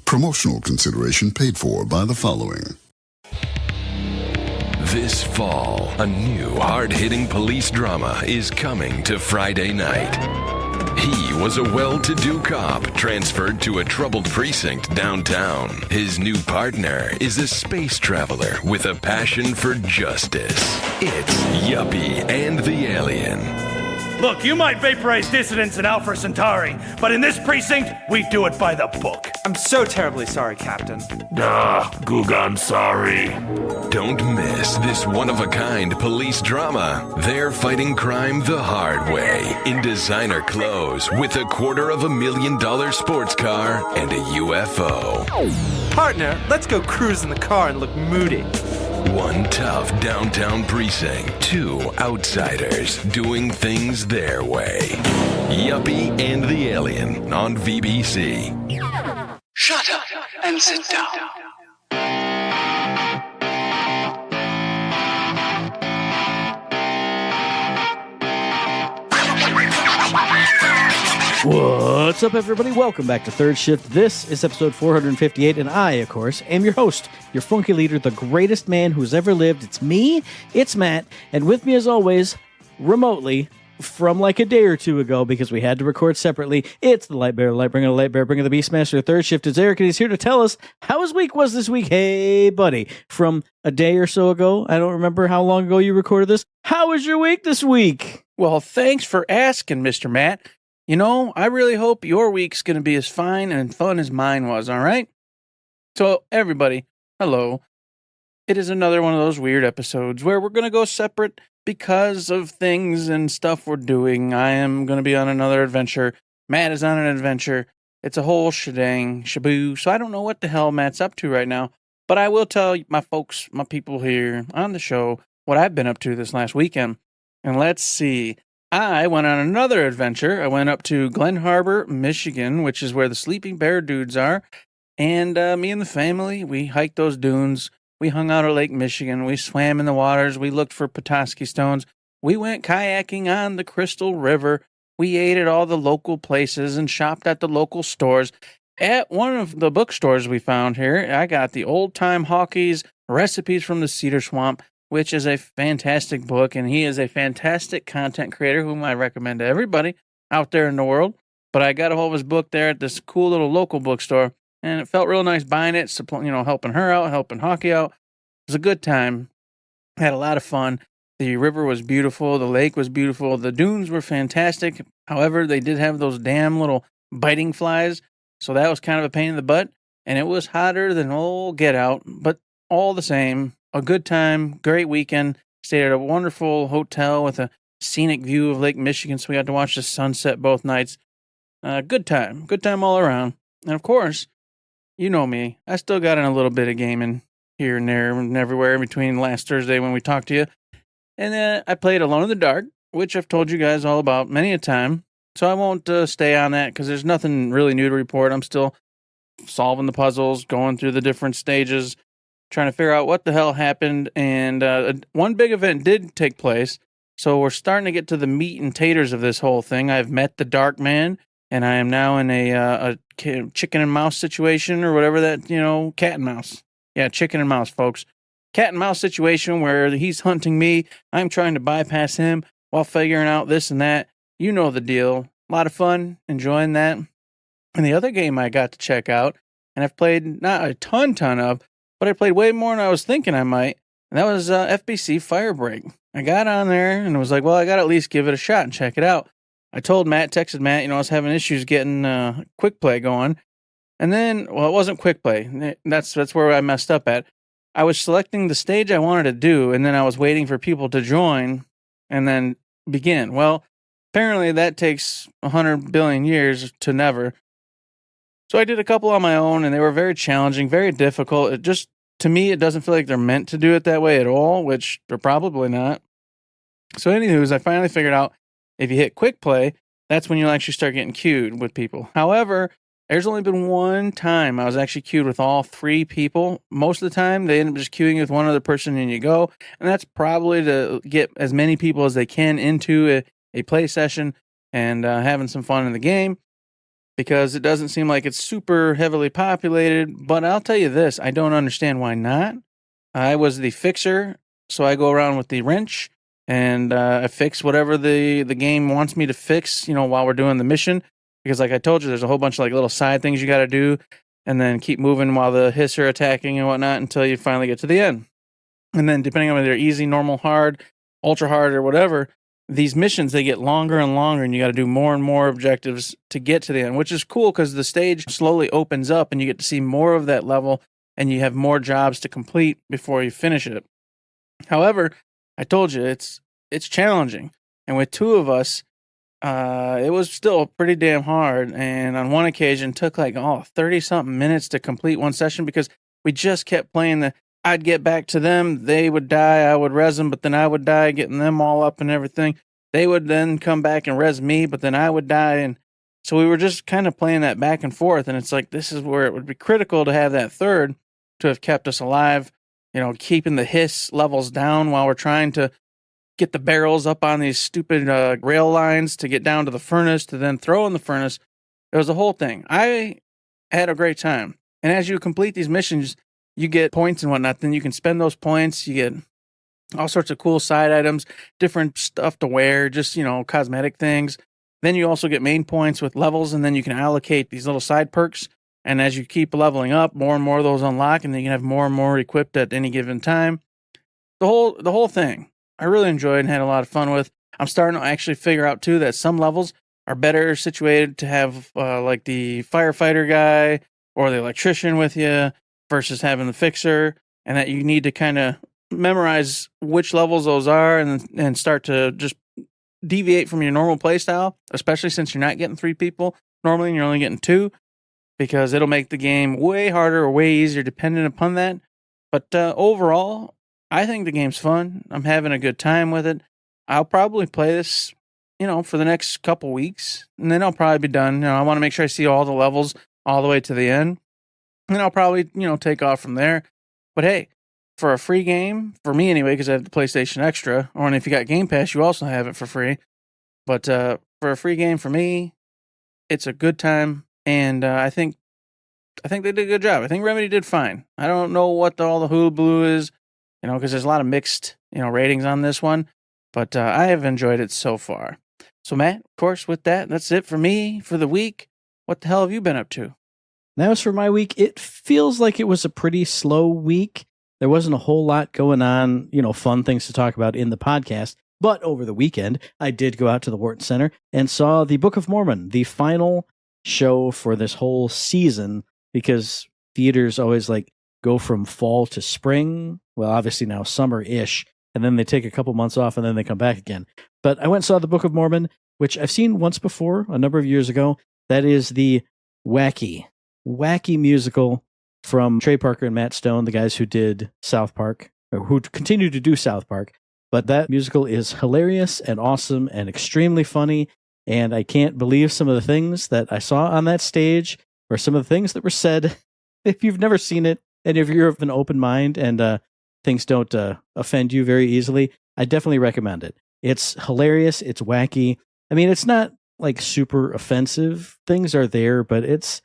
Promotional consideration paid for by the following. This fall, a new hard-hitting police drama is coming to Friday night. He was a well-to-do cop transferred to a troubled precinct downtown. His new partner is a space traveler with a passion for justice. It's Yuppie and the Alien. Look, you might vaporize dissidents in Alpha Centauri, but in this precinct, we do it by the book. I'm so terribly sorry, Captain. Gugan, sorry. Don't miss this one-of-a-kind police drama. They're fighting crime the hard way, in designer clothes, with $250,000 sports car and a UFO. Partner, let's go cruise in the car and look moody. One tough downtown precinct, two outsiders doing things their way. Yuppie and the Alien on VBC. Shut up and sit down. What's up, everybody? Welcome back to Third Shift. This is episode 458, and I, of course, am your host, your funky leader, the greatest man who's ever lived. It's me, it's Matt, and with me, as always, remotely, from like a day or two ago, because we had to record separately, it's the Lightbearer, the Lightbringer, the Beastmaster. Third Shift is Eric, and he's here to tell us how his week was this week. Hey, buddy, from a day or so ago, I don't remember how long ago you recorded this. How was your week this week? Well, thanks for asking, Mr. Matt. You know, I really hope your week's going to be as fine and fun as mine was, all right? So, everybody, hello. It is another one of those weird episodes where we're going to go separate because of things and stuff we're doing. I am going to be on another adventure. Matt is on an adventure. It's a whole shaboo. So I don't know what the hell Matt's up to right now. But I will tell my folks, my people here on the show, what I've been up to this last weekend. And let's see. I went on another adventure. I went up to Glen Harbor, Michigan, which is where the Sleeping Bear dudes are. And me and the family, we hiked those dunes. We hung out at Lake Michigan. We swam in the waters. We looked for Petoskey stones. We went kayaking on the Crystal River. We ate at all the local places and shopped at the local stores. At one of the bookstores we found here, I got the Old Time Hawkeyes Recipes from the Cedar Swamp, which is a fantastic book, and he is a fantastic content creator whom I recommend to everybody out there in the world. But I got a hold of his book there at this cool little local bookstore, and it felt real nice buying it, helping her out, helping Hawkey out. It was a good time. Had a lot of fun. The river was beautiful. The lake was beautiful. The dunes were fantastic. However, they did have those damn little biting flies, so that was kind of a pain in the butt. And it was hotter than old get out, but all the same, a good time, great weekend. Stayed at a wonderful hotel with a scenic view of Lake Michigan, so we got to watch the sunset both nights. Good time all around. And of course, you know me, I still got in a little bit of gaming here and there and everywhere in between last Thursday when we talked to you. And then I played Alone in the Dark, which I've told you guys all about many a time. So I won't stay on that because there's nothing really new to report. I'm still solving the puzzles, going through the different stages, trying to figure out what the hell happened. And one big event did take place. So we're starting to get to the meat and taters of this whole thing. I've met the Dark Man, and I am now in a chicken and mouse situation or whatever that, cat and mouse. Yeah, chicken and mouse, folks. Cat and mouse situation where he's hunting me. I'm trying to bypass him while figuring out this and that. You know the deal. A lot of fun, enjoying that. And the other game I got to check out, and I've played not a ton of, but I played way more than I was thinking I might. And that was FBC Firebreak. I got on there and was like, well, I got to at least give it a shot and check it out. I texted Matt, I was having issues getting quick play going. And then, well, it wasn't quick play. That's where I messed up at. I was selecting the stage I wanted to do, and then I was waiting for people to join and then begin. Well, apparently that takes 100 billion years to never. So I did a couple on my own, and they were very challenging, very difficult. It just, to me, it doesn't feel like they're meant to do it that way at all, which they're probably not. So anywho, I finally figured out if you hit quick play, that's when you'll actually start getting queued with people. However, there's only been one time I was actually queued with all three people. Most of the time, they end up just queuing with one other person and you go. And that's probably to get as many people as they can into a play session and having some fun in the game. because it doesn't seem like it's super heavily populated. But I'll tell you this, I don't understand why not. I was the fixer, so I go around with the wrench and I fix whatever the game wants me to fix, while we're doing the mission. Because like I told you, there's a whole bunch of like little side things you got to do, and then keep moving while the hiss are attacking and whatnot until you finally get to the end. And then depending on whether they're easy, normal, hard, ultra hard, or whatever, these missions, they get longer and longer, and you got to do more and more objectives to get to the end, which is cool because the stage slowly opens up and you get to see more of that level and you have more jobs to complete before you finish it. However, I told you, it's challenging. And with two of us, it was still pretty damn hard. And on one occasion, took like 30-something minutes to complete one session because we just kept playing I'd get back to them, they would die, I would res them, but then I would die, getting them all up and everything. They would then come back and res me, but then I would die. And so we were just kind of playing that back and forth. And it's like, this is where it would be critical to have that third to have kept us alive, keeping the hiss levels down while we're trying to get the barrels up on these stupid rail lines to get down to the furnace to then throw in the furnace. It was a whole thing. I had a great time. And as you complete these missions, you get points and whatnot. Then you can spend those points. You get all sorts of cool side items, different stuff to wear, just, cosmetic things. Then you also get main points with levels, and then you can allocate these little side perks. And as you keep leveling up, more and more of those unlock, and then you can have more and more equipped at any given time. The whole thing, I really enjoyed and had a lot of fun with. I'm starting to actually figure out, too, that some levels are better situated to have, like the firefighter guy or the electrician with you, versus having the fixer, and that you need to kind of memorize which levels those are and start to just deviate from your normal play style, especially since you're not getting 3 people normally and you're only getting 2, because it'll make the game way harder or way easier depending upon that. But overall, I think the game's fun. I'm having a good time with it. I'll probably play this, for the next couple weeks, and then I'll probably be done. I want to make sure I see all the levels all the way to the end. And I'll probably, take off from there. But hey, for a free game, for me anyway, because I have the PlayStation Extra, or if you got Game Pass, you also have it for free. But for a free game for me, it's a good time, and I think they did a good job. I think Remedy did fine. I don't know what all the hullabaloo is, because there's a lot of mixed, ratings on this one. But I have enjoyed it so far. So Matt, of course, with that, that's it for me for the week. What the hell have you been up to? That was for my week. It feels like it was a pretty slow week. There wasn't a whole lot going on, fun things to talk about in the podcast. But over the weekend, I did go out to the Wharton Center and saw the Book of Mormon, the final show for this whole season, because theaters always go from fall to spring. Well, obviously now summer-ish, and then they take a couple months off and then they come back again. But I went and saw the Book of Mormon, which I've seen once before, a number of years ago. That is the wacky musical from Trey Parker and Matt Stone, the guys who did South Park, or who continue to do South Park. But that musical is hilarious and awesome and extremely funny. And I can't believe some of the things that I saw on that stage, or some of the things that were said. If you've never seen it, and if you're of an open mind and things don't offend you very easily, I definitely recommend it. It's hilarious. It's wacky. I mean, it's not super offensive. Things are there, but it's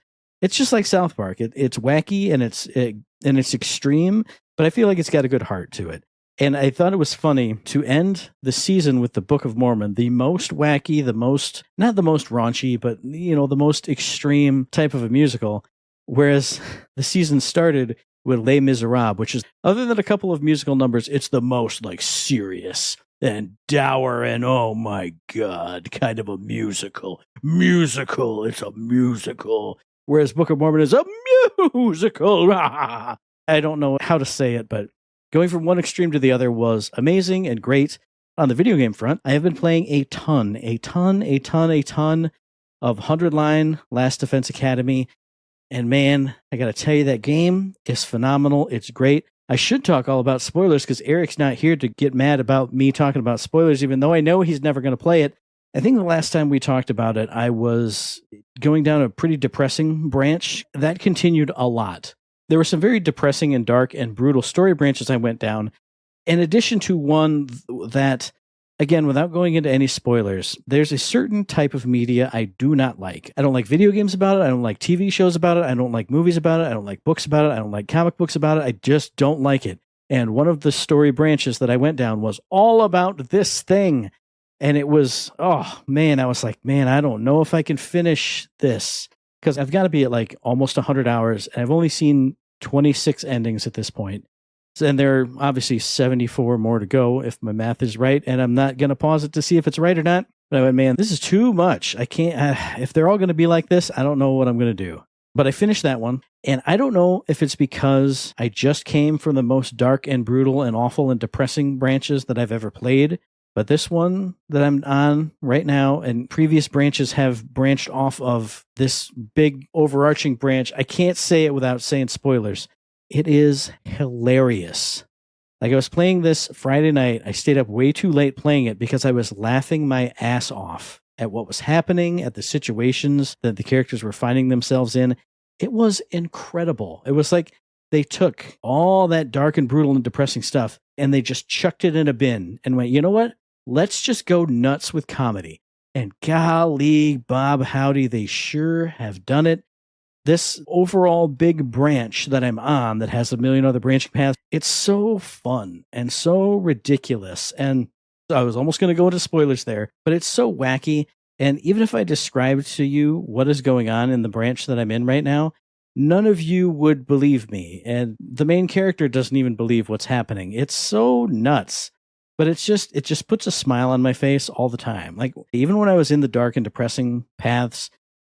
just like South Park. It's wacky and it's extreme, but I feel like it's got a good heart to it. And I thought it was funny to end the season with the Book of Mormon, the most wacky, not the most raunchy, but the most extreme type of a musical. Whereas the season started with Les Miserables, which is, other than a couple of musical numbers, it's the most serious and dour and oh my God, kind of a musical. It's a musical. Whereas Book of Mormon is a musical. I don't know how to say it, but going from one extreme to the other was amazing and great. On the video game front, I have been playing a ton of 100 Line Last Defense Academy. And man, I got to tell you, that game is phenomenal. It's great. I should talk all about spoilers because Eric's not here to get mad about me talking about spoilers, even though I know he's never going to play it. I think the last time we talked about it, I was going down a pretty depressing branch. That continued a lot. There were some very depressing and dark and brutal story branches I went down, in addition to one that Again, without going into any spoilers, there's a certain type of media I do not like. I don't like video games about it. I don't like TV shows about it. I don't like movies about it. I don't like books about it. I don't like comic books about it. I just don't like it. And one of the story branches that I went down was all about this thing. And it was, oh man, I was like, man, I don't know if I can finish this. Because I've got to be at like almost 100 hours. And I've only seen 26 endings at this point. And there are obviously 74 more to go if my math is right. And I'm not going to pause it to see if it's right or not. But I went, man, this is too much. I can't, if they're all going to be like this, I don't know what I'm going to do. But I finished that one. And I don't know if it's because I just came from the most dark and brutal and awful and depressing branches that I've ever played. But this one that I'm on right now and previous branches have branched off of this big overarching branch. I can't say it without saying spoilers. It is hilarious. Like I was playing this Friday night. I stayed up way too late playing it because I was laughing my ass off at what was happening, at the situations that the characters were finding themselves in. It was incredible. It was like they took all that dark and brutal and depressing stuff and they just chucked it in a bin and went, you know what? Let's just go nuts with comedy. And golly, Bob Howdy, they sure have done it. This overall big branch that I'm on that has a million other branching paths, it's so fun and so ridiculous. And I was almost going to go into spoilers there, but it's so wacky. And even if I described to you what is going on in the branch that I'm in right now, none of you would believe me. And the main character doesn't even believe what's happening. It's so nuts. But it just puts a smile on my face all the time. Like even when I was in the dark and depressing paths,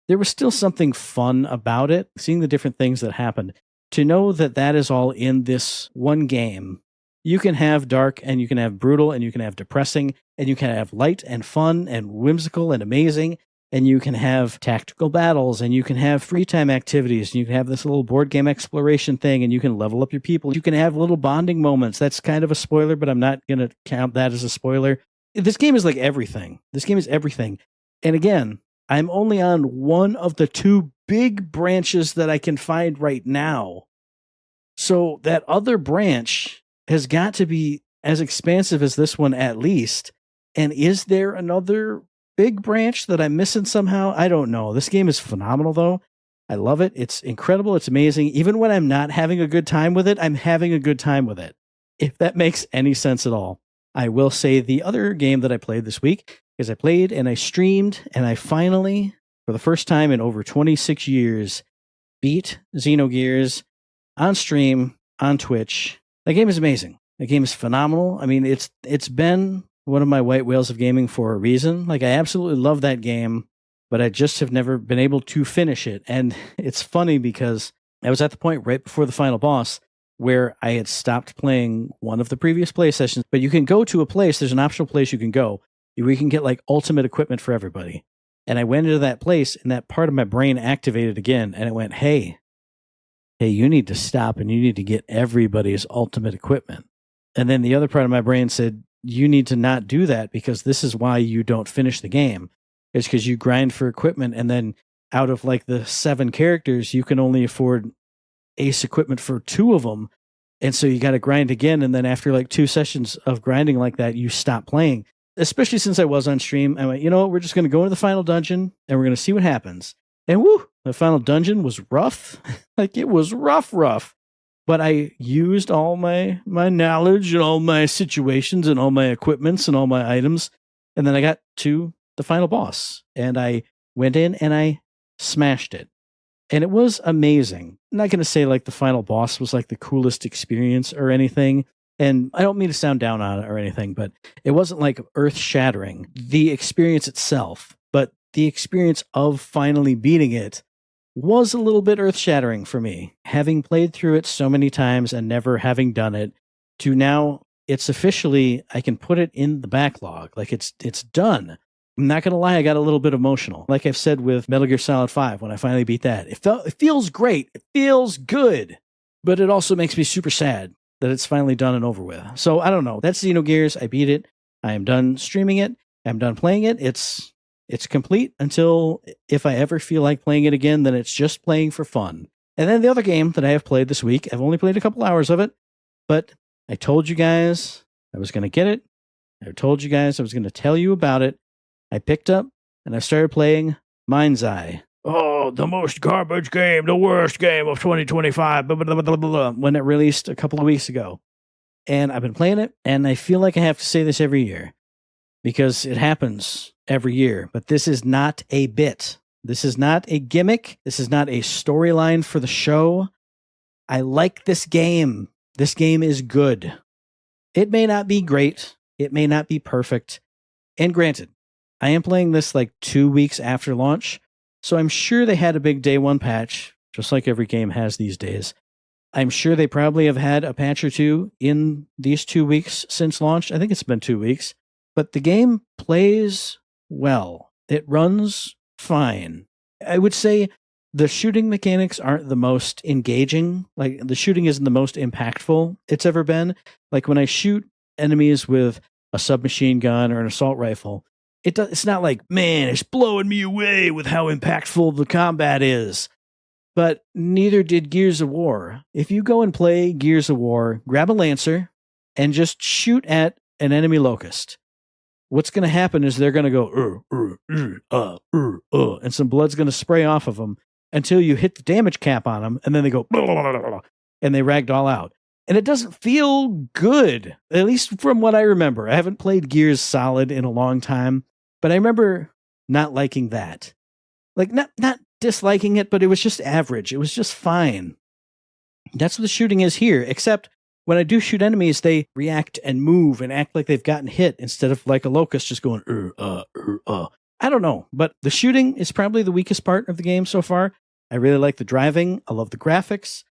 there was still something fun about it, seeing the different things that happened. To know that that is all in this one game. You can have dark and you can have brutal and you can have depressing and you can have light and fun and whimsical and amazing. And you can have tactical battles and you can have free time activities. And you can have this little board game exploration thing and you can level up your people. You can have little bonding moments. That's kind of a spoiler, but I'm not going to count that as a spoiler. This game is like everything. This game is everything. And again, I'm only on one of the two big branches that I can find right now. So that other branch has got to be as expansive as this one at least. And is there another big branch that I'm missing somehow? I don't know. This game is phenomenal though. I love it. It's incredible. It's amazing. Even when I'm not having a good time with it, I'm having a good time with it. If that makes any sense at all. I will say the other game that I played this week is I played and I streamed and I finally, for the first time in over 26 years, beat Xenogears on stream, on Twitch. That game is amazing. That game is phenomenal. I mean, it's been one of my white whales of gaming for a reason. Like, I absolutely love that game, but I just have never been able to finish it. And it's funny because I was at the point right before the final boss where I had stopped playing one of the previous play sessions, but you can go to a place, there's an optional place you can go, where you can get like ultimate equipment for everybody. And I went into that place and that part of my brain activated again and it went, hey, you need to stop and you need to get everybody's ultimate equipment. And then the other part of my brain said, you need to not do that because this is why you don't finish the game. It's because you grind for equipment and then out of like the 7 characters, you can only afford ace equipment for 2 of them. And so you got to grind again. And then after like 2 sessions of grinding like that, you stop playing. Especially since I was on stream, I went, you know what, we're just going to go into the final dungeon and we're going to see what happens. And woo, the final dungeon was rough. Like it was rough. But I used all my knowledge and all my situations and all my equipments and all my items. And then I got to the final boss. And I went in and I smashed it. And it was amazing. I'm not going to say like the final boss was like the coolest experience or anything. And I don't mean to sound down on it or anything, but it wasn't like earth-shattering, the experience itself. But the experience of finally beating it was a little bit earth-shattering for me. Having played through it so many times and never having done it, to now it's officially, I can put it in the backlog. Like it's done. I'm not going to lie, I got a little bit emotional. Like I've said with Metal Gear Solid 5, when I finally beat that. It feels great. It feels good. But it also makes me super sad that it's finally done and over with. So I don't know. That's Xenogears. I beat it. I am done streaming it. I'm done playing it. It's complete until if I ever feel like playing it again, then it's just playing for fun. And then the other game that I have played this week, I've only played a couple hours of it, but I told you guys I was going to get it. I told you guys I was going to tell you about it. I picked up and I started playing Mind's Eye. Oh, the most garbage game, the worst game of 2025, blah, blah, blah, blah, blah, when it released a couple of weeks ago. And I've been playing it, and I feel like I have to say this every year because it happens every year. But this is not a bit. This is not a gimmick. This is not a storyline for the show. I like this game. This game is good. It may not be great. It may not be perfect. And granted, I am playing this like 2 weeks after launch, so I'm sure they had a big day one patch, just like every game has these days. I'm sure they probably have had a patch or two in these 2 weeks since launch. I think it's been 2 weeks. But the game plays well. It runs fine. I would say the shooting mechanics aren't the most engaging. Like, the shooting isn't the most impactful it's ever been. Like, when I shoot enemies with a submachine gun or an assault rifle, it's not like, man, it's blowing me away with how impactful the combat is. But neither did Gears of War. If you go and play Gears of War, grab a Lancer and just shoot at an enemy locust. What's going to happen is they're going to go, and some blood's going to spray off of them until you hit the damage cap on them, and then they go, and they ragdoll out. And it doesn't feel good, at least from what I remember. I haven't played Gears solid in a long time, but I remember not liking that. Like, not disliking it, but it was just average. It was just fine. That's what the shooting is here, except when I do shoot enemies, they react and move and act like they've gotten hit instead of like a locust just going, I don't know, but the shooting is probably the weakest part of the game so far. I really like the driving. I love the graphics.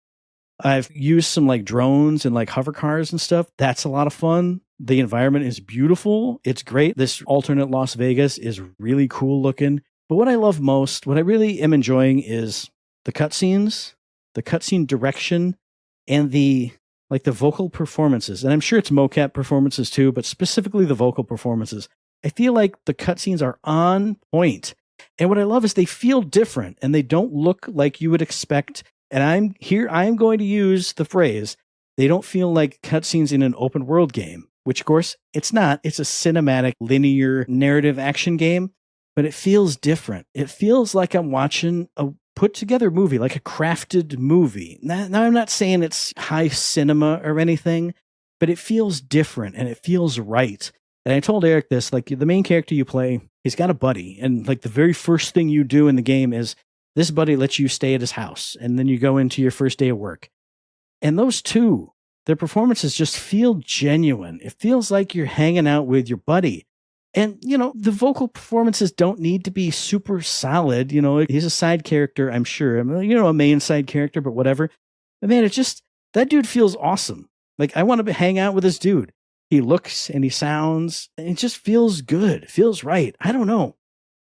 I've used some like drones and like hover cars and stuff. That's a lot of fun. The environment is beautiful. It's great. This alternate Las Vegas is really cool looking. But what I love most, what I really am enjoying is the cutscenes, the cutscene direction, and the vocal performances. And I'm sure it's mocap performances too, but specifically the vocal performances. I feel like the cutscenes are on point. And what I love is they feel different and they don't look like you would expect. And I'm going to use the phrase, they don't feel like cutscenes in an open world game, which of course it's not. It's a cinematic, linear, narrative action game, but it feels different. It feels like I'm watching a put together movie, like a crafted movie. Now I'm not saying it's high cinema or anything, but it feels different and it feels right. And I told Eric this, like the main character you play, he's got a buddy. And like the very first thing you do in the game is this buddy lets you stay at his house. And then you go into your first day of work. And those two, their performances just feel genuine. It feels like you're hanging out with your buddy. And, you know, the vocal performances don't need to be super solid. You know, he's a side character, I'm sure. A main side character, but whatever. But man, that dude feels awesome. Like, I want to hang out with this dude. He looks and he sounds, and it just feels good. It feels right. I don't know.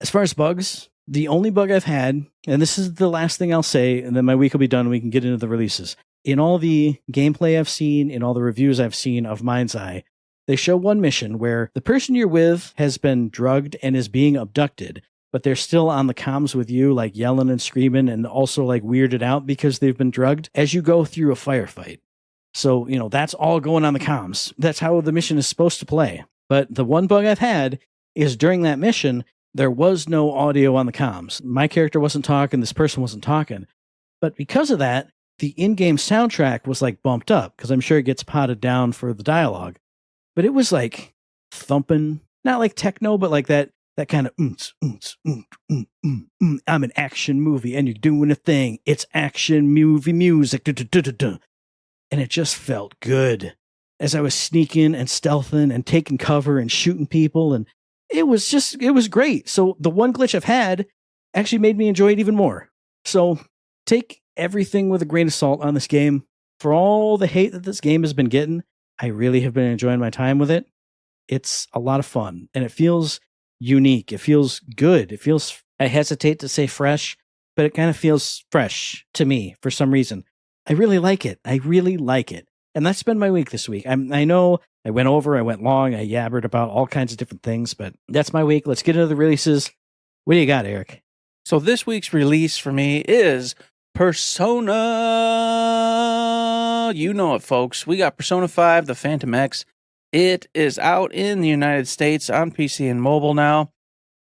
As far as bugs, the only bug I've had, and this is the last thing I'll say, and then my week will be done and we can get into the releases. In all the gameplay I've seen, in all the reviews I've seen of Mind's Eye, they show one mission where the person you're with has been drugged and is being abducted, but they're still on the comms with you, like yelling and screaming and also like weirded out because they've been drugged as you go through a firefight. So, you know, that's all going on the comms. That's how the mission is supposed to play. But the one bug I've had is during that mission, there was no audio on the comms. My character wasn't talking, this person wasn't talking. But because of that, the in-game soundtrack was like bumped up because I'm sure it gets potted down for the dialogue. But it was like thumping, not like techno, but like that kind of I'm an action movie and you're doing a thing. It's action movie music. And it just felt good as I was sneaking and stealthing and taking cover and shooting people. And it was great. So the one glitch I've had actually made me enjoy it even more. So take everything with a grain of salt on this game. For all the hate that this game has been getting, I really have been enjoying my time with it. It's a lot of fun and it feels unique. It feels good. It feels, I hesitate to say fresh, but it kind of feels fresh to me for some reason. I really like it. I really like it. And that's been my week this week. I know I went long, I yabbered about all kinds of different things, but that's my week. Let's get into the releases. What do you got, Eric? So this week's release for me is Persona. You know it, folks. We got Persona 5, The Phantom X. It is out in the United States on PC and mobile now.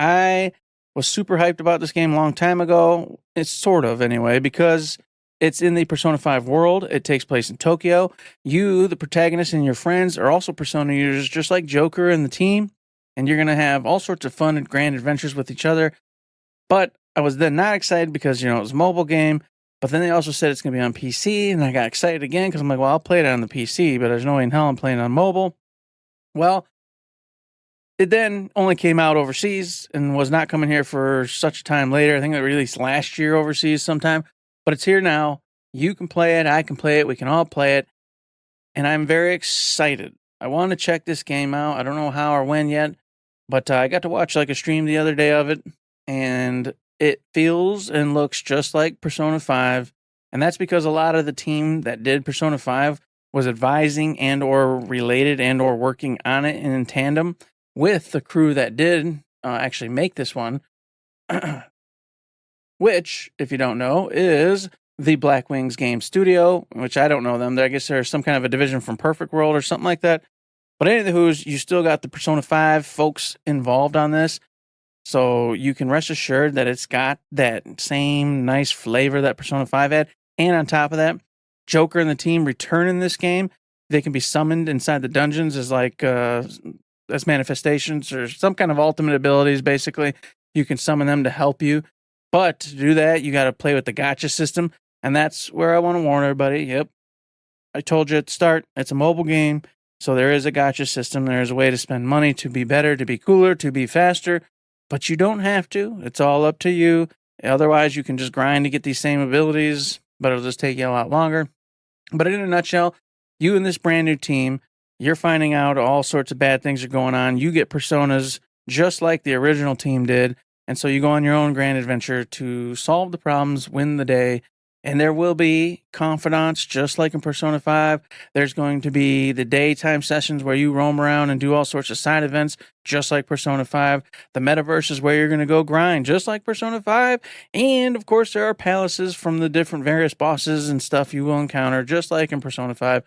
I was super hyped about this game a long time ago. It's sort of, anyway, because it's in the Persona 5 world. It takes place in Tokyo. You, the protagonist, and your friends are also Persona users, just like Joker and the team, and you're going to have all sorts of fun and grand adventures with each other. But I was then not excited because, it was a mobile game, but then they also said it's going to be on PC, and I got excited again because I'm like, well, I'll play it on the PC, but there's no way in hell I'm playing it on mobile. Well, it then only came out overseas and was not coming here for such a time later. I think it released last year overseas sometime, but it's here now. You can play it. I can play it. We can all play it. And I'm very excited. I want to check this game out. I don't know how or when yet, but I got to watch like a stream the other day of it, and it feels and looks just like Persona 5. And that's because a lot of the team that did Persona 5 was advising and or related and or working on it in tandem with the crew that did actually make this one, which, if you don't know, is the Black Wings Game Studio, which I don't know them. I guess they're some kind of a division from Perfect World or something like that. But anywho, you still got the Persona 5 folks involved on this, so you can rest assured that it's got that same nice flavor that Persona 5 had. And on top of that, Joker and the team return in this game. They can be summoned inside the dungeons as like as manifestations or some kind of ultimate abilities. Basically, you can summon them to help you. But to do that, you got to play with the gacha system, and that's where I want to warn everybody. Yep, I told you at the start, it's a mobile game, so there is a gacha system. There is a way to spend money to be better, to be cooler, to be faster, but you don't have to. It's all up to you. Otherwise, you can just grind to get these same abilities, but it'll just take you a lot longer. But in a nutshell, you and this brand new team, you're finding out all sorts of bad things are going on. You get personas just like the original team did. And so you go on your own grand adventure to solve the problems, win the day. And there will be confidants just like in Persona 5. There's going to be the daytime sessions where you roam around and do all sorts of side events just like Persona 5. The metaverse is where you're going to go grind just like Persona 5. And of course there are palaces from the different various bosses and stuff you will encounter just like in Persona 5.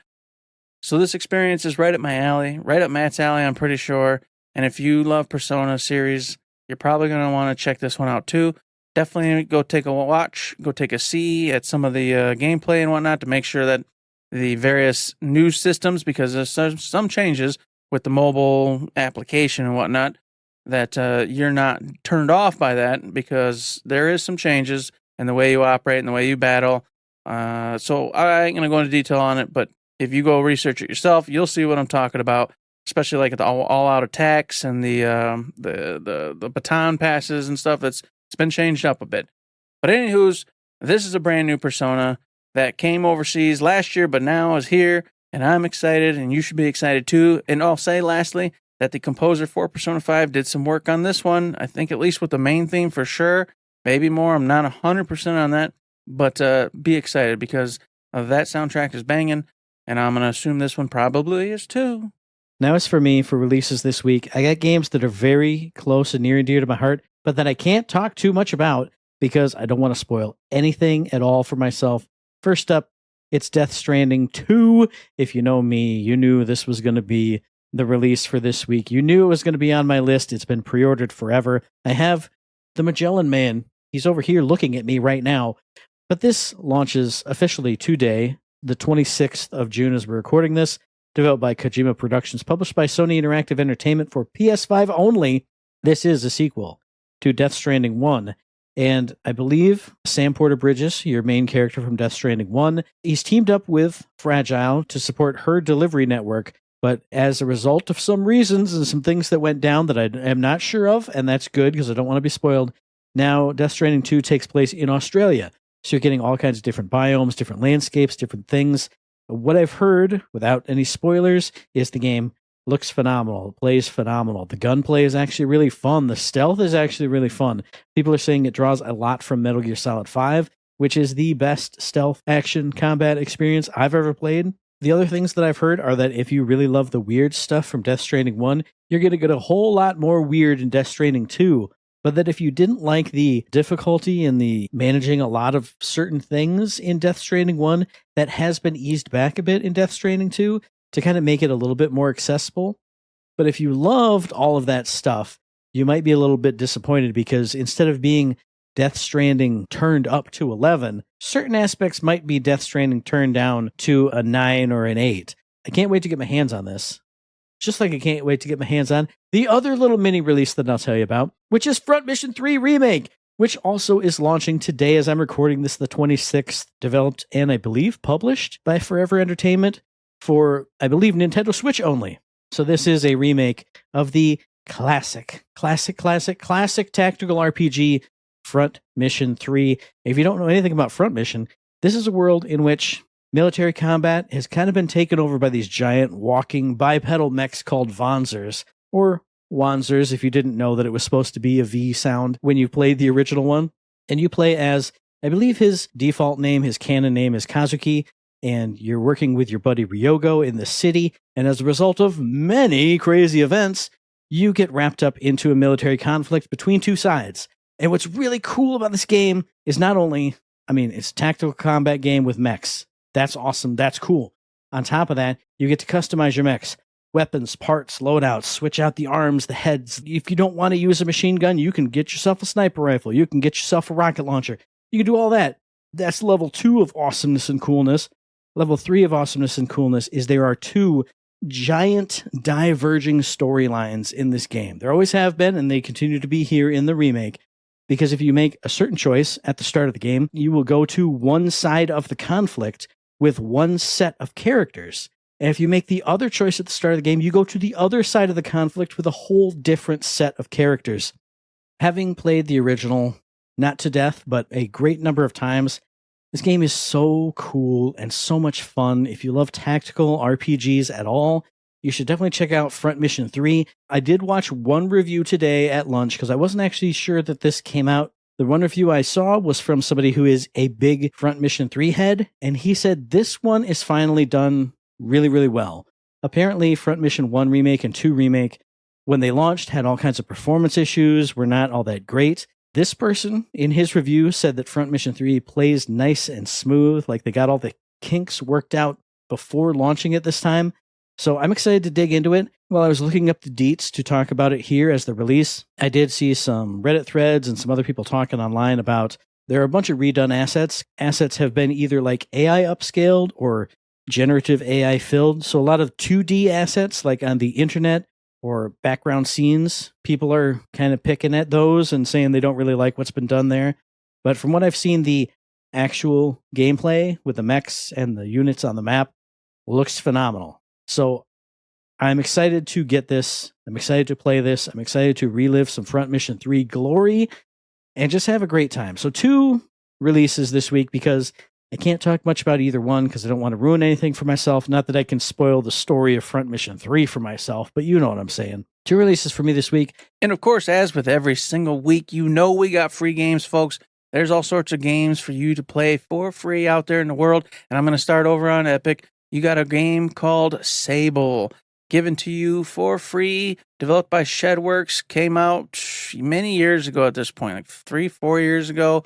So this experience is right up my alley, right up Matt's alley, I'm pretty sure. And if you love Persona series, you're probably going to want to check this one out too. Definitely go take a watch, go take a see at some of the gameplay and whatnot to make sure that the various new systems, because there's some changes with the mobile application and whatnot, that you're not turned off by that, because there is some changes in the way you operate and the way you battle. So I ain't going to go into detail on it, but if you go research it yourself, you'll see what I'm talking about, especially like the all-out attacks and the baton passes and stuff. It's been changed up a bit. But anywho's, this is a brand new Persona that came overseas last year, but now is here, and I'm excited, and you should be excited too. And I'll say lastly that the composer for Persona 5 did some work on this one. I think at least with the main theme for sure, maybe more. I'm not 100% on that, but be excited because that soundtrack is banging, and I'm going to assume this one probably is too. Now, as for me, for releases this week, I got games that are very close and near and dear to my heart, but that I can't talk too much about because I don't want to spoil anything at all for myself. First up, it's Death Stranding 2. If you know me, you knew this was going to be the release for this week. You knew it was going to be on my list. It's been pre-ordered forever. I have the Magellan Man. He's over here looking at me right now. But this launches officially today, the 26th of June as we're recording this. Developed by Kojima Productions, published by Sony Interactive Entertainment for PS5 only. This is a sequel to Death Stranding 1. And I believe Sam Porter Bridges, your main character from Death Stranding 1, he's teamed up with Fragile to support her delivery network. But as a result of some reasons and some things that went down that I am not sure of, and that's good because I don't want to be spoiled, now Death Stranding 2 takes place in Australia. So you're getting all kinds of different biomes, different landscapes, different things. What I've heard, without any spoilers, is the game looks phenomenal, plays phenomenal. The gunplay is actually really fun. The stealth is actually really fun. People are saying it draws a lot from Metal Gear Solid 5, which is the best stealth action combat experience I've ever played. The other things that I've heard are that if you really love the weird stuff from Death Stranding 1, you're going to get a whole lot more weird in Death Stranding 2. But that if you didn't like the difficulty in the managing a lot of certain things in Death Stranding 1, that has been eased back a bit in Death Stranding 2. to kind of make it a little bit more accessible. But if you loved all of that stuff, you might be a little bit disappointed because instead of being Death Stranding turned up to 11, certain aspects might be Death Stranding turned down to a 9 or an 8. I can't wait to get my hands on this. Just like I can't wait to get my hands on the other little mini release that I'll tell you about, which is Front Mission 3 Remake, which also is launching today as I'm recording this, the 26th, developed and I believe published by Forever Entertainment for, I believe, Nintendo Switch only. So this is a remake of the classic tactical RPG Front Mission 3. If you don't know anything about Front Mission, this is a world in which military combat has kind of been taken over by these giant walking bipedal mechs called Wanzers, or Wanzers if you didn't know that it was supposed to be a V sound when you played the original one. And you play as, I believe his default name, his canon name is Kazuki, and you're working with your buddy Ryogo in the city, and as a result of many crazy events, you get wrapped up into a military conflict between two sides. And what's really cool about this game is not only, it's a tactical combat game with mechs. That's awesome. That's cool. On top of that, you get to customize your mechs. Weapons, parts, loadouts, switch out the arms, the heads. If you don't want to use a machine gun, you can get yourself a sniper rifle. You can get yourself a rocket launcher. You can do all that. That's level 2 of awesomeness and coolness. Level 3 of awesomeness and coolness is there are 2 giant diverging storylines in this game. There always have been, and they continue to be here in the remake. Because if you make a certain choice at the start of the game, you will go to one side of the conflict with one set of characters. And if you make the other choice at the start of the game, you go to the other side of the conflict with a whole different set of characters. Having played the original, not to death, but a great number of times, this game is so cool and so much fun. If you love tactical RPGs at all, you should definitely check out Front Mission 3. I did watch one review today at lunch because I wasn't actually sure that this came out. The one review I saw was from somebody who is a big Front Mission 3 head, and he said this one is finally done really, really well. Apparently, Front Mission 1 Remake and 2 Remake, when they launched, had all kinds of performance issues, were not all that great. This person, in his review, said that Front Mission 3 plays nice and smooth, like they got all the kinks worked out before launching it this time. So I'm excited to dig into it. While I was looking up the deets to talk about it here as the release, I did see some Reddit threads and some other people talking online about there are a bunch of redone assets. Assets have been either like AI upscaled or generative AI filled. So a lot of 2D assets like on the internet or background scenes, people are kind of picking at those and saying they don't really like what's been done there. But from what I've seen, the actual gameplay with the mechs and the units on the map looks phenomenal. So I'm excited to get this. I'm excited to play this. I'm excited to relive some Front Mission 3 glory and just have a great time. So 2 releases this week because I can't talk much about either one because I don't want to ruin anything for myself. Not that I can spoil the story of Front Mission 3 for myself, but you know what I'm saying. 2 releases for me this week. And of course, as with every single week, we got free games, folks. There's all sorts of games for you to play for free out there in the world. And I'm going to start over on Epic. You got a game called Sable, given to you for free, developed by Shedworks, came out many years ago at this point, like 3-4 years ago.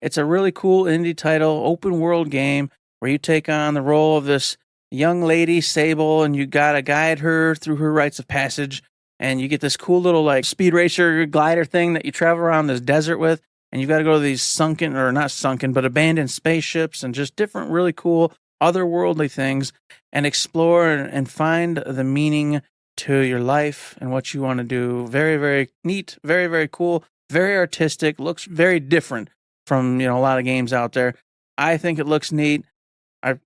It's a really cool indie title, open world game, where you take on the role of this young lady, Sable, and you got to guide her through her rites of passage, and you get this cool little like speed racer glider thing that you travel around this desert with, and you got to go to these sunken, or not sunken, but abandoned spaceships and just different really cool otherworldly things and explore and find the meaning to your life and what you want to do. Very, very neat, very, very cool, very artistic, looks very different from, a lot of games out there. I think it looks neat. I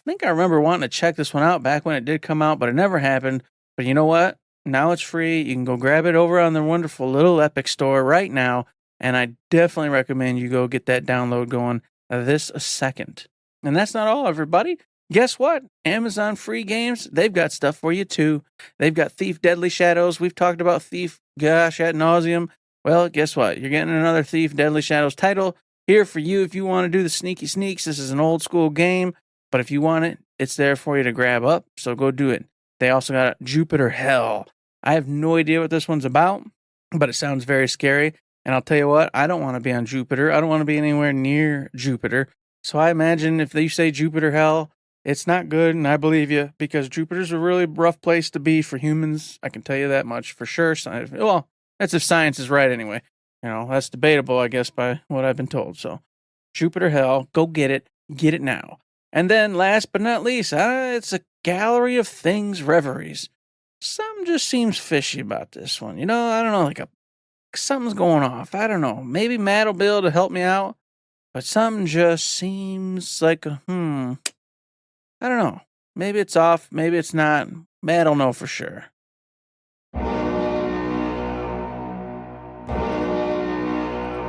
think I remember wanting to check this one out back when it did come out, but it never happened. But you know what? Now it's free. You can go grab it over on the wonderful little Epic store right now. And I definitely recommend you go get that download going this second. And that's not all, everybody. Guess what? Amazon free games, they've got stuff for you too. They've got Thief Deadly Shadows. We've talked about Thief, gosh, ad nauseum. Well, guess what? You're getting another Thief Deadly Shadows title here for you if you want to do the sneaky sneaks. This is an old school game, but if you want it, it's there for you to grab up, so go do it. They also got Jupiter Hell. I have no idea what this one's about, but it sounds very scary. And I'll tell you what, I don't want to be on Jupiter. I don't want to be anywhere near Jupiter. So I imagine if they say Jupiter Hell, It's not good, and I believe you, because Jupiter's a really rough place to be for humans. I can tell you that much for sure. Well, that's if science is right anyway. That's debatable, I guess, by what I've been told. So, Jupiter hell, go get it now. And then, last but not least, it's a gallery of things reveries. Something just seems fishy about this one. I don't know, something's going off. I don't know. Maybe Matt will be able to help me out, but something just seems like I don't know. Maybe it's off. Maybe it's not. Matt will know for sure.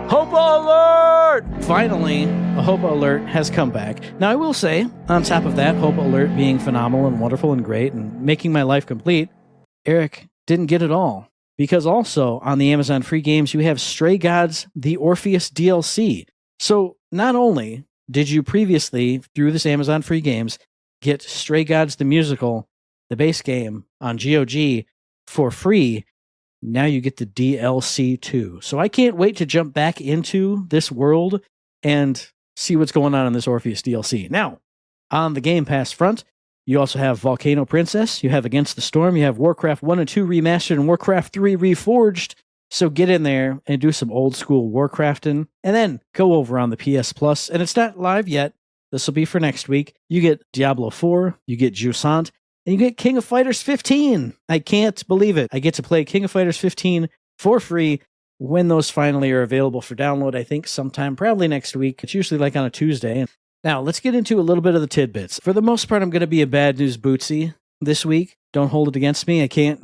Hope Alert! Finally, a Hope Alert has come back. Now, I will say, on top of that, Hope Alert being phenomenal and wonderful and great and making my life complete, Eric didn't get it all. Because also, on the Amazon free games, you have Stray Gods, the Orpheus DLC. So, not only did you previously, through this Amazon free games, get Stray Gods, the musical, the base game on GOG for free, now you get the DLC too. So I can't wait to jump back into this world and see what's going on in this Orpheus DLC. Now, on the Game Pass front, you also have Volcano Princess, you have Against the Storm, you have Warcraft 1 and 2 Remastered and Warcraft 3 Reforged. So get in there and do some old school Warcrafting, and then go over on the PS Plus, and it's not live yet. This will be for next week. You get Diablo 4, you get Jusant, and you get King of Fighters 15. I can't believe it. I get to play King of Fighters 15 for free when those finally are available for download, I think sometime probably next week. It's usually like on a Tuesday. Now, let's get into a little bit of the tidbits. For the most part, I'm going to be a bad news bootsy this week. Don't hold it against me. I can't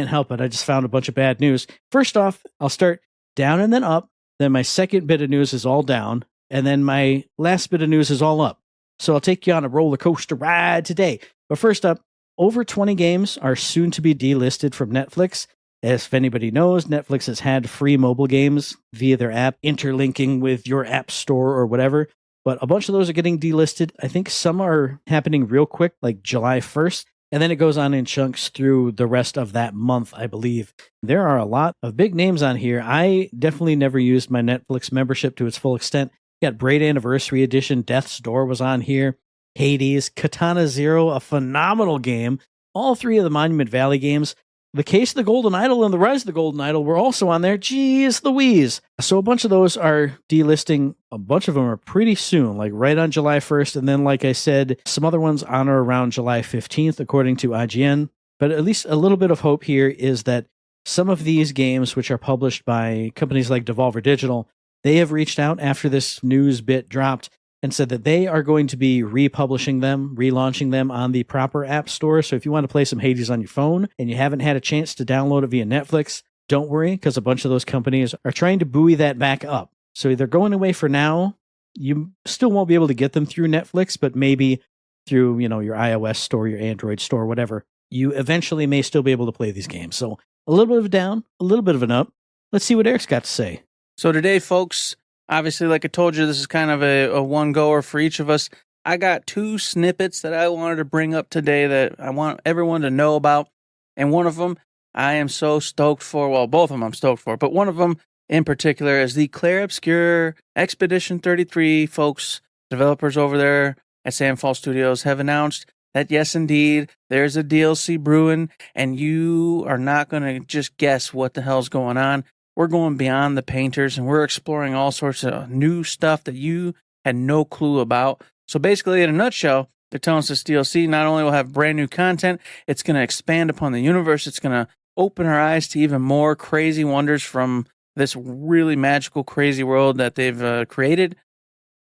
help it. I just found a bunch of bad news. First off, I'll start down and then up. Then my second bit of news is all down. And then my last bit of news is all up. So I'll take you on a roller coaster ride today. But first up, over 20 games are soon to be delisted from Netflix. As if anybody knows, Netflix has had free mobile games via their app, interlinking with your app store or whatever. But a bunch of those are getting delisted. I think some are happening real quick, like July 1st. And then it goes on in chunks through the rest of that month, I believe. There are a lot of big names on here. I definitely never used my Netflix membership to its full extent. Got Braid Anniversary Edition, Death's Door was on here. Hades, Katana Zero, a phenomenal game. All three of the Monument Valley games. The Case of the Golden Idol and The Rise of the Golden Idol were also on there. Jeez Louise. So a bunch of those are delisting. A bunch of them are pretty soon, like right on July 1st. And then, like I said, some other ones on or around July 15th, according to IGN. But at least a little bit of hope here is that some of these games, which are published by companies like Devolver Digital, they have reached out after this news bit dropped and said that they are going to be republishing them, relaunching them on the proper app store. So if you want to play some Hades on your phone and you haven't had a chance to download it via Netflix, don't worry, because a bunch of those companies are trying to buoy that back up. So they're going away for now. You still won't be able to get them through Netflix, but maybe through, your iOS store, your Android store, whatever. You eventually may still be able to play these games. So a little bit of a down, a little bit of an up. Let's see what Eric's got to say. So today, folks, obviously, like I told you, this is kind of a one-goer for each of us. I got two snippets that I wanted to bring up today that I want everyone to know about. And one of them I am so stoked for. Well, both of them I'm stoked for. But one of them in particular is the Clair Obscur Expedition 33 folks, developers over there at Sandfall Studios, have announced that, yes, indeed, there's a DLC brewing. And you are not going to just guess what the hell's going on. We're going beyond the painters, and we're exploring all sorts of new stuff that you had no clue about. So basically, in a nutshell, they're telling us this DLC not only will have brand new content, it's going to expand upon the universe. It's going to open our eyes to even more crazy wonders from this really magical, crazy world that they've created.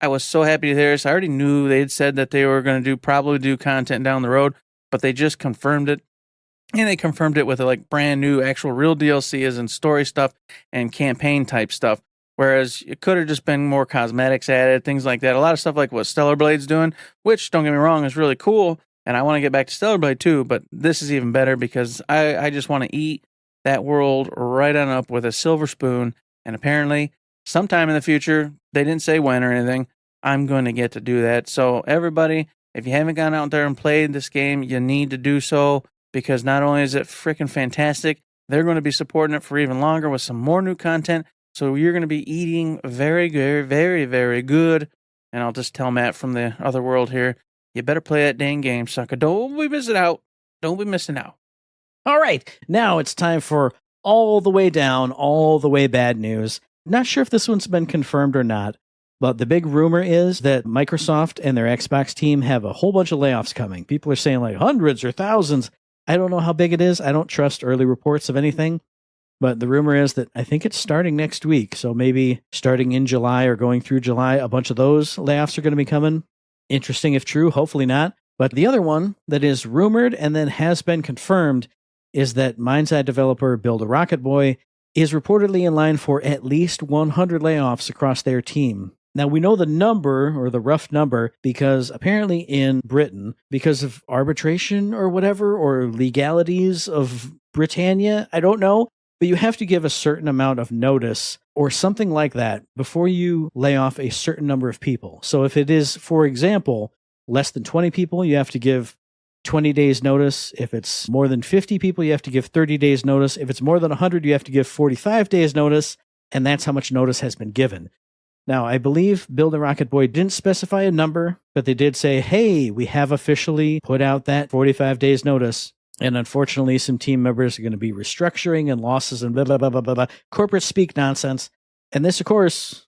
I was so happy to hear this. I already knew they had said that they were going to probably do content down the road, but they just confirmed it. And they confirmed it with brand new actual real DLC as in story stuff and campaign type stuff. Whereas it could have just been more cosmetics added, things like that. A lot of stuff like what Stellar Blade's doing, which, don't get me wrong, is really cool. And I want to get back to Stellar Blade too, but this is even better because I just want to eat that world right on up with a silver spoon. And apparently, sometime in the future, they didn't say when or anything, I'm going to get to do that. So everybody, if you haven't gone out there and played this game, you need to do so. Because not only is it freaking fantastic, they're going to be supporting it for even longer with some more new content. So you're going to be eating very good, very, very good. And I'll just tell Matt from the other world here, you better play that dang game, sucker. Don't be missing out. Don't be missing out. All right, now it's time for all the way down, all the way bad news. Not sure if this one's been confirmed or not, but the big rumor is that Microsoft and their Xbox team have a whole bunch of layoffs coming. People are saying like hundreds or thousands. I don't know how big it is. I don't trust early reports of anything. But the rumor is that I think it's starting next week. So maybe starting in July or going through July, a bunch of those layoffs are going to be coming. Interesting if true, hopefully not. But the other one that is rumored and then has been confirmed is that Mind's Eye developer Build a Rocket Boy is reportedly in line for at least 100 layoffs across their team. Now, we know the number, or the rough number, because apparently in Britain, because of arbitration or whatever, or legalities of Britannia, I don't know, but you have to give a certain amount of notice or something like that before you lay off a certain number of people. So if it is, for example, less than 20 people, you have to give 20 days notice. If it's more than 50 people, you have to give 30 days notice. If it's more than 100, you have to give 45 days notice, and that's how much notice has been given. Now, I believe Build a Rocket Boy didn't specify a number, but they did say, hey, we have officially put out that 45 days notice. And unfortunately, some team members are going to be restructuring and losses and blah, blah, blah, blah, blah, blah. Corporate speak nonsense. And this, of course,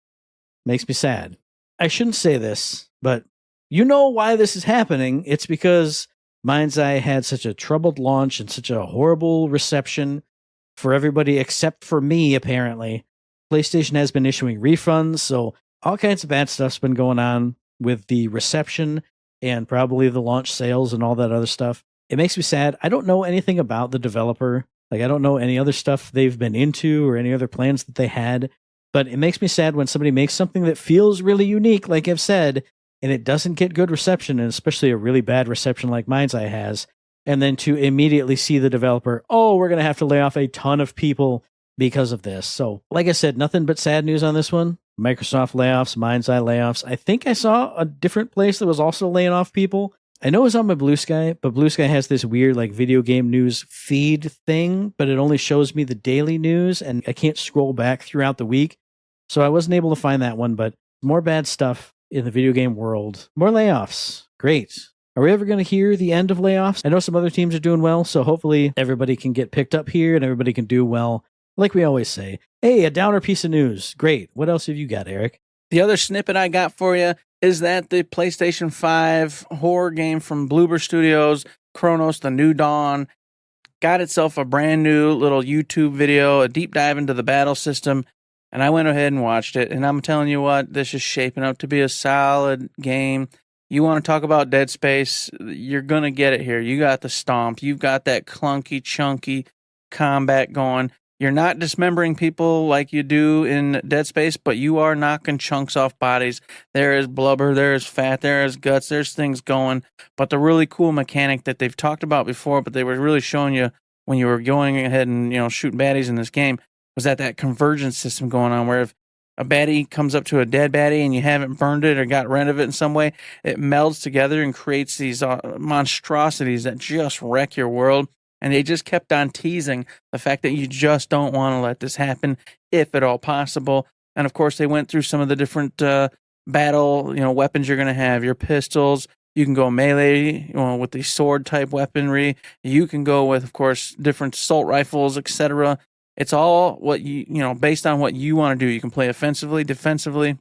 makes me sad. I shouldn't say this, but you know why this is happening. It's because Mind's Eye had such a troubled launch and such a horrible reception for everybody except for me, apparently. PlayStation has been issuing refunds, so all kinds of bad stuff's been going on with the reception and probably the launch sales and all that other stuff. It makes me sad. I don't know anything about the developer. Like, I don't know any other stuff they've been into or any other plans that they had. But it makes me sad when somebody makes something that feels really unique, like I've said, and it doesn't get good reception, and especially a really bad reception like Mind's Eye has, and then to immediately see the developer, oh, we're going to have to lay off a ton of people because of this. So, like I said, nothing but sad news on this one. Microsoft layoffs, Mind's Eye layoffs. I think I saw a different place that was also laying off people. I know it's on my Blue Sky, but Blue Sky has this weird like video game news feed thing, but it only shows me the daily news, and I can't scroll back throughout the week. So I wasn't able to find that one, but more bad stuff in the video game world. More layoffs. Great. Are we ever going to hear the end of layoffs? I know some other teams are doing well, so hopefully everybody can get picked up here and everybody can do well. Like we always say, hey, a downer piece of news. Great. What else have you got, Eric? The other snippet I got for you is that the PlayStation 5 horror game from Bloober Studios, Cronos, The New Dawn, got itself a brand new little YouTube video, a deep dive into the battle system, and I went ahead and watched it, and I'm telling you what, this is shaping up to be a solid game. You want to talk about Dead Space, you're going to get it here. You got the stomp, you've got that clunky, chunky combat going. You're not dismembering people like you do in Dead Space, but you are knocking chunks off bodies. There is blubber, there is fat, there is guts, there's things going. But the really cool mechanic that they've talked about before, but they were really showing you when you were going ahead and, shooting baddies in this game, was that convergence system going on where if a baddie comes up to a dead baddie and you haven't burned it or got rid of it in some way, it melds together and creates these monstrosities that just wreck your world. And they just kept on teasing the fact that you just don't want to let this happen, if at all possible. And of course, they went through some of the different battle, weapons you're going to have. Your pistols. You can go melee, with the sword type weaponry. You can go with, of course, different assault rifles, etc. It's all what based on what you want to do. You can play offensively, defensively,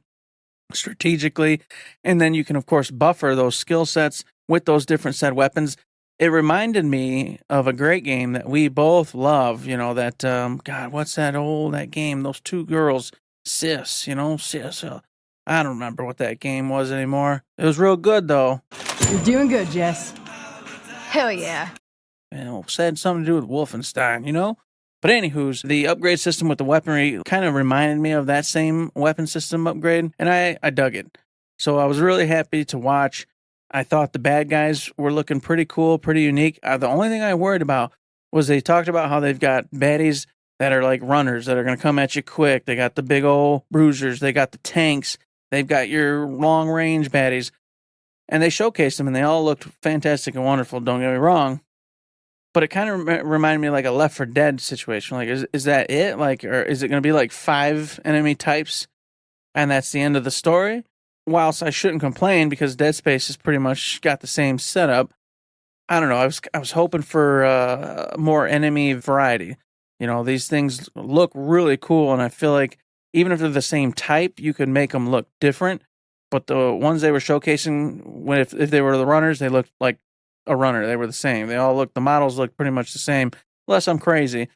strategically, and then you can, of course, buffer those skill sets with those different set weapons. It reminded me of a great game that we both love, God, what's that game, those two girls, Sis, I don't remember what that game was anymore. It was real good, though. You're doing good, Jess. Hell yeah. Said something to do with Wolfenstein, But anywho's, the upgrade system with the weaponry kind of reminded me of that same weapon system upgrade, and I dug it. So I was really happy to watch. I thought the bad guys were looking pretty cool, pretty unique. The only thing I worried about was they talked about how they've got baddies that are like runners that are going to come at you quick. They got the big old bruisers. They got the tanks. They've got your long-range baddies. And they showcased them, and they all looked fantastic and wonderful, don't get me wrong. But it kind of reminded me like a Left 4 Dead situation. Like, is that it? Like, or is it going to be like 5 enemy types, and that's the end of the story? whilst I shouldn't complain because Dead Space has pretty much got the same setup, I don't know. I was hoping for more enemy variety. You know, these things look really cool, and I feel like even if they're the same type, you could make them look different. But the ones they were showcasing, if they were the runners, they looked like a runner. They were the same. The models looked pretty much the same, unless I'm crazy.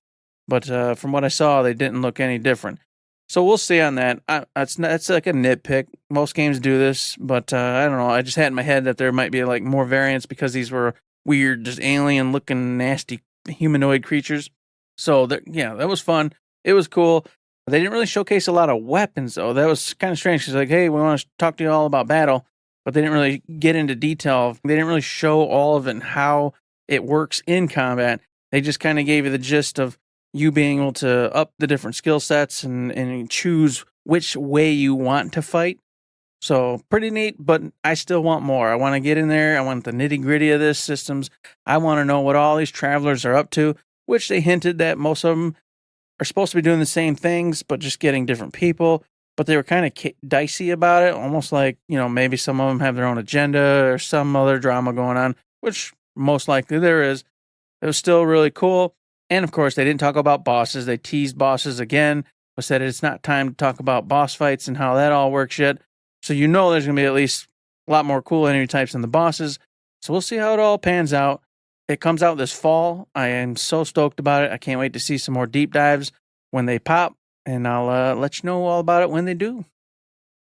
But from what I saw, they didn't look any different. So we'll see on that. That's like a nitpick. Most games do this, but I don't know. I just had in my head that there might be like more variants because these were weird, just alien-looking, nasty humanoid creatures. So that was fun. It was cool. They didn't really showcase a lot of weapons, though. That was kind of strange. She's like, hey, we want to talk to you all about battle, but they didn't really get into detail. They didn't really show all of it and how it works in combat. They just kind of gave you the gist of you being able to up the different skill sets and choose which way you want to fight. So pretty neat, but I still want more. I want to get in there. I want the nitty-gritty of this systems. I want to know what all these travelers are up to, which they hinted that most of them are supposed to be doing the same things, but just getting different people. But they were kind of dicey about it, almost like, maybe some of them have their own agenda or some other drama going on, which most likely there is. It was still really cool. And of course, they didn't talk about bosses. They teased bosses again, but said it's not time to talk about boss fights and how that all works yet. So there's going to be at least a lot more cool enemy types than the bosses. So we'll see how it all pans out. It comes out this fall. I am so stoked about it. I can't wait to see some more deep dives when they pop, and I'll let you know all about it when they do.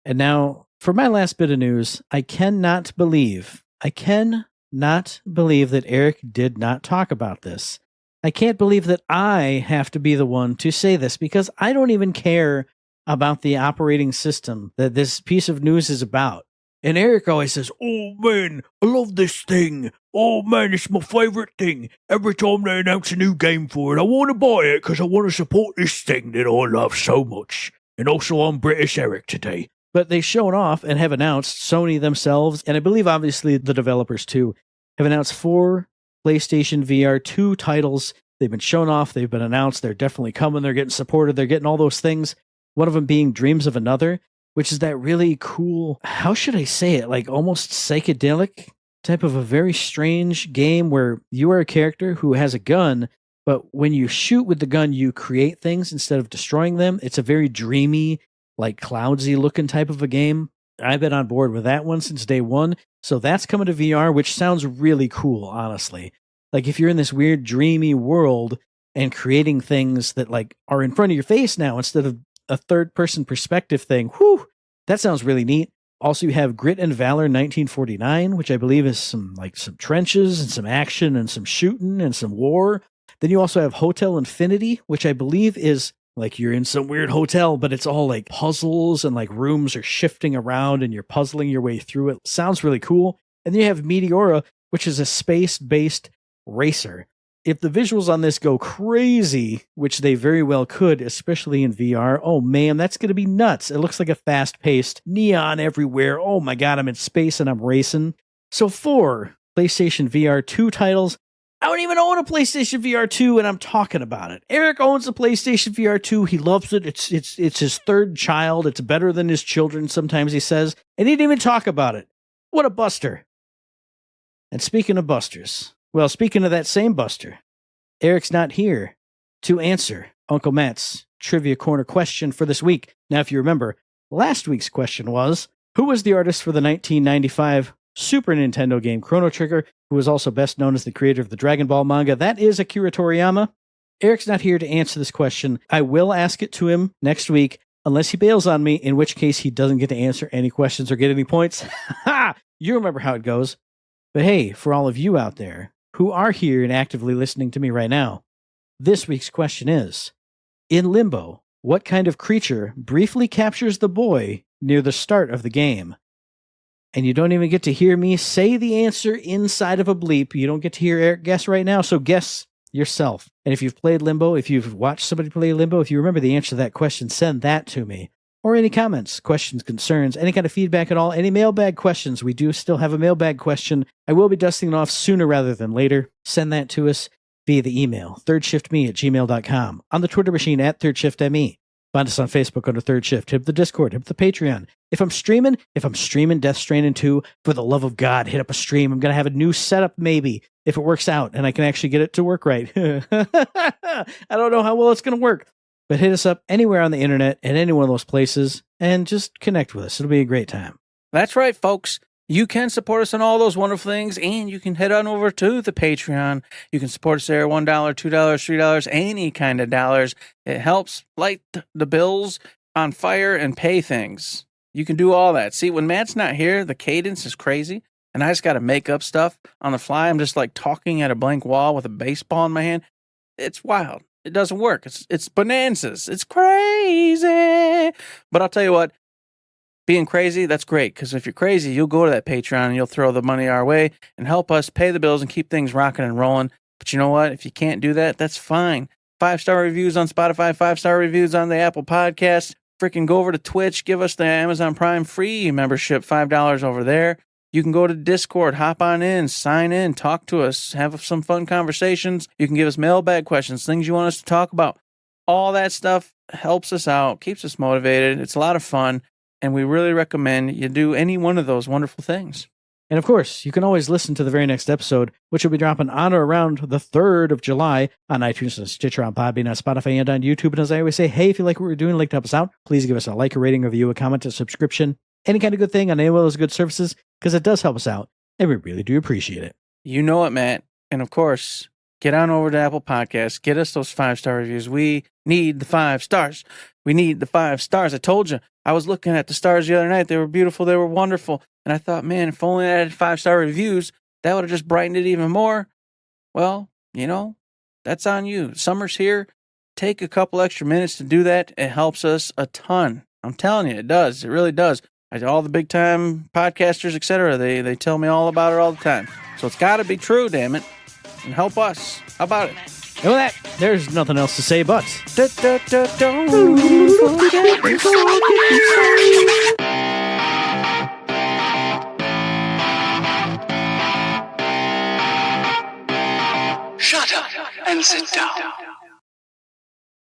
And now, for my last bit of news, I cannot believe that Eric did not talk about this. I can't believe that I have to be the one to say this because I don't even care about the operating system that this piece of news is about. And Eric always says, oh man, I love this thing. Oh man, it's my favorite thing. Every time they announce a new game for it, I want to buy it because I want to support this thing that I love so much. And also, I'm British Eric today. But they've shown off and have announced, Sony themselves, and I believe obviously the developers too, have announced 4 PlayStation VR2 titles. They've been shown off, they've been announced, they're definitely coming, they're getting supported, they're getting all those things. One of them being Dreams of Another, which is that really cool, how should I say it, like almost psychedelic type of a very strange game where you are a character who has a gun, but when you shoot with the gun, you create things instead of destroying them. It's a very dreamy, like cloudsy looking type of a game. I've been on board with that one since day one. So that's coming to VR, which sounds really cool, honestly. Like if you're in this weird dreamy world and creating things that like are in front of your face now instead of a third person perspective thing, whew, that sounds really neat. Also, you have Grit and Valor 1949, which I believe is some trenches and some action and some shooting and some war. Then you also have Hotel Infinity, which I believe is like you're in some weird hotel, but it's all like puzzles and like rooms are shifting around and you're puzzling your way through it. Sounds really cool. And then you have Meteora, which is a space-based racer. If the visuals on this go crazy, which they very well could, especially in VR, oh man, that's going to be nuts. It looks like a fast-paced neon everywhere. Oh my god, I'm in space and I'm racing. So 4 PlayStation VR 2 titles. I don't even own a PlayStation VR 2 and I'm talking about it. Eric owns a PlayStation VR 2. He loves it. It's his third child. It's better than his children, sometimes he says. And he didn't even talk about it. What a buster. And speaking of busters, well, speaking of that same buster, Eric's not here to answer Uncle Matt's Trivia Corner question for this week. Now, if you remember, last week's question was, who was the artist for the 1995 Super Nintendo game Chrono Trigger, who was also best known as the creator of the Dragon Ball manga? That is Akira Toriyama. Eric's not here to answer this question. I will ask it to him next week, unless he bails on me, in which case he doesn't get to answer any questions or get any points. Ha! You remember how it goes. But hey, for all of you out there who are here and actively listening to me right now, this week's question is, in Limbo, what kind of creature briefly captures the boy near the start of the game? And you don't even get to hear me say the answer inside of a bleep. You don't get to hear Eric guess right now, so guess yourself. And if you've played Limbo, if you've watched somebody play Limbo, if you remember the answer to that question, send that to me. Or any comments, questions, concerns, any kind of feedback at all, any mailbag questions. We do still have a mailbag question. I will be dusting it off sooner rather than later. Send that to us via the email, thirdshiftme@gmail.com, on the Twitter machine @ThirdShiftME, Find us on Facebook under Third Shift. Hit up the Discord. Hit up the Patreon. If I'm streaming Death Stranding 2, for the love of God, hit up a stream. I'm going to have a new setup maybe, if it works out, and I can actually get it to work right. I don't know how well it's going to work, but hit us up anywhere on the internet at any one of those places and just connect with us. It'll be a great time. That's right, folks. You can support us on all those wonderful things, and you can head on over to the Patreon. You can support us there, $1, $2, $3, any kind of dollars. It helps light the bills on fire and pay things. You can do all that. See, when Matt's not here, the cadence is crazy, and I just got to make up stuff on the fly. I'm just like talking at a blank wall with a baseball in my hand. It's wild. It doesn't work. It's bonanzas. It's crazy. But I'll tell you what. Being crazy, that's great, because if you're crazy, you'll go to that Patreon and you'll throw the money our way and help us pay the bills and keep things rocking and rolling. But you know what? If you can't do that, that's fine. 5-star reviews on Spotify, 5-star reviews on the Apple Podcast. Freaking go over to Twitch, give us the Amazon Prime free membership, $5 over there. You can go to Discord, hop on in, sign in, talk to us, have some fun conversations. You can give us mailbag questions, things you want us to talk about. All that stuff helps us out, keeps us motivated. It's a lot of fun. And we really recommend you do any one of those wonderful things. And of course, you can always listen to the very next episode, which will be dropping on or around the 3rd of July on iTunes and Stitcher, on Podbean, on Spotify, and on YouTube. And as I always say, hey, if you like what we're doing, like to help us out, please give us a like, a rating, a review, a comment, a subscription, any kind of good thing on any of those good services, because it does help us out, and we really do appreciate it. You know it, Matt. And of course, get on over to Apple Podcasts. Get us those 5-star reviews. We need the 5 stars. We need the 5 stars. I told you. I was looking at the stars the other night. They were beautiful. They were wonderful. And I thought, man, if only I had 5-star reviews, that would have just brightened it even more. Well, you know, that's on you. Summer's here. Take a couple extra minutes to do that. It helps us a ton. I'm telling you, it does. It really does. All the big time podcasters, etc., they tell me all about it all the time. So it's got to be true, damn it. And help us. How about it? And with that, there's nothing else to say but... Don't forget Shut up and sit down.